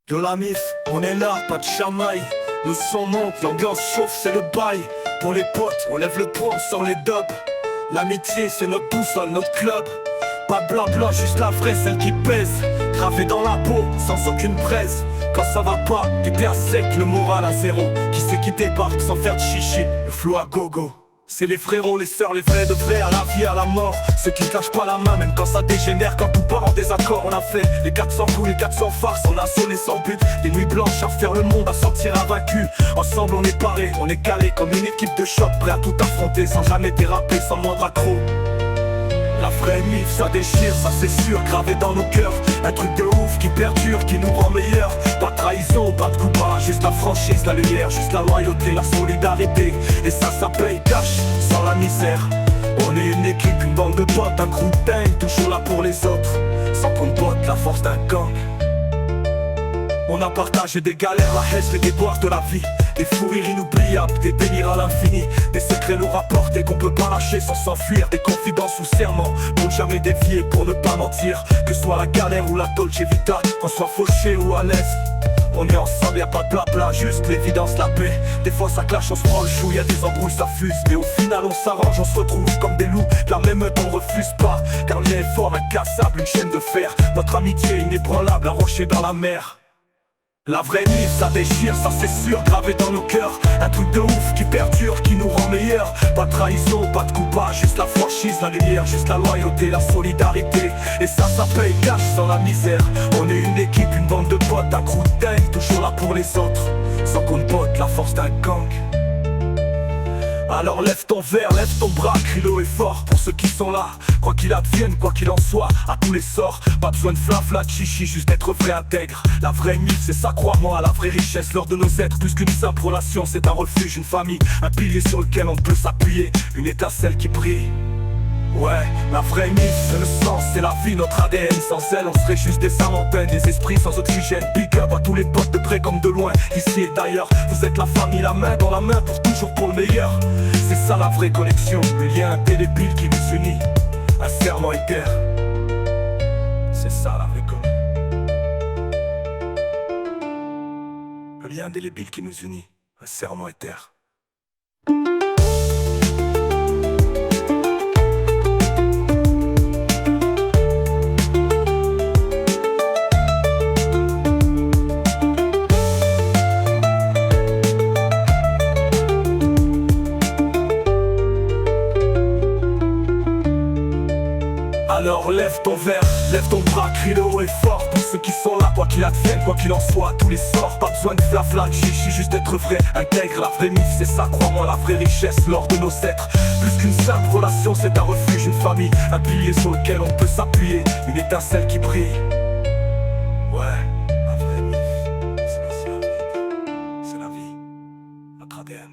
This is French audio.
De la mif, on est là, pas de chamaille. Le son monte, l'ambiance chauffe, c'est le bail. Pour les potes, on lève le poing, on sort les dubs. L'amitié, c'est notre boussole, notre club. Pas de blabla, juste la vraie, celle qui pèse. Gravée dans la peau, sans aucune presse. Quand ça va pas, t'es bien sec, le moral à zéro. Qui c'est qui débarque sans faire de chichi, le flow à gogo. C'est les frérots, les sœurs, les vrais de vrais, à la vie, à la mort. Ceux qui lâchent pas la main, même quand ça dégénère. Quand tout part en désaccord, on a fait les 400 coups, les 400 farces. On a sonné sans but, des nuits blanches à faire le monde, à sortir invaincu. Ensemble on est parés, on est calés comme une équipe de choc, prêt à tout affronter, sans jamais déraper, sans moindre accroc. La vraie mif, ça déchire, ça c'est sûr, gravé dans nos cœurs. Un truc de ouf qui perdure, qui nous rend meilleurs. Pas de trahison, pas de coupage, juste la franchise, la lumière, juste la loyauté, la solidarité. Et ça paye cash, sans la misère. On est une équipe, une bande de potes, un crew de dingue, toujours là pour les autres. Sans qu'on botte la force d'un gang. On a partagé des galères, la haine, les déboires de la vie. Des fous rires inoubliables, des délires à l'infini. Des secrets nous rapportés qu'on peut pas lâcher sans s'enfuir. Des confidences ou serments pour ne jamais dévier, pour ne pas mentir. Que soit la galère ou la Dolce Vita, qu'on soit fauché ou à l'aise. On est ensemble, y'a pas de blabla, juste l'évidence, la paix. Des fois ça clash, on se prend le chou, y'a des embrouilles, ça fuse. Mais au final on s'arrange, on se retrouve comme des loups. De la même meute on refuse pas, car le lien est fort, incassable, une chaîne de fer. Notre amitié inébranlable, un rocher dans la mer. La vraie nuit, ça déchire, ça c'est sûr, gravé dans nos cœurs. Un truc de ouf qui perdure, qui nous rend meilleurs. Pas de trahison, pas de coupage, juste la franchise, la lumière, juste la loyauté, la solidarité. Et ça paye cash sans la misère. On est une équipe, une bande de potes, un crew de dingue, toujours là pour les autres. Sans qu'on botte la force d'un gang. Alors lève ton verre, lève ton bras, crie-le et fort pour ceux qui sont là. Quoi qu'il advienne, quoi qu'il en soit, à tous les sorts. Pas besoin de flafla, de chichi, juste d'être vrai intègre. La vraie mif, c'est ça, crois-moi, la vraie richesse. L'or de nos êtres, plus qu'une simple relation, c'est un refuge, une famille. Un pilier sur lequel on peut s'appuyer, une étincelle qui brille. Ouais, la vraie mif, c'est le sens, c'est la vie, notre ADN. Sans elle, on serait juste des âmes en peine, des esprits sans oxygène. Big up à tous les potes de près comme de loin, ici et d'ailleurs. Vous êtes la famille, la main dans la main, pour toujours pour le meilleur. C'est ça la vraie connexion, le lien indélébile qui nous unit. Un serment éther. C'est ça la vraie connexion. Le lien indélébile qui nous unit. Un serment éther. Alors lève ton verre, lève ton bras, crie-le haut et fort pour ceux qui sont là, quoi qu'il advienne, quoi qu'il en soit, à tous les sorts. Pas besoin de flafla, de chichi, juste d'être vrai, intègre. La vraie mif, c'est ça, crois-moi, la vraie richesse, l'or de nos êtres. Plus qu'une simple relation, c'est un refuge, une famille, un pilier sur lequel on peut s'appuyer, une étincelle qui brille. Ouais, la vraie mif, c'est la vie, notre ADN.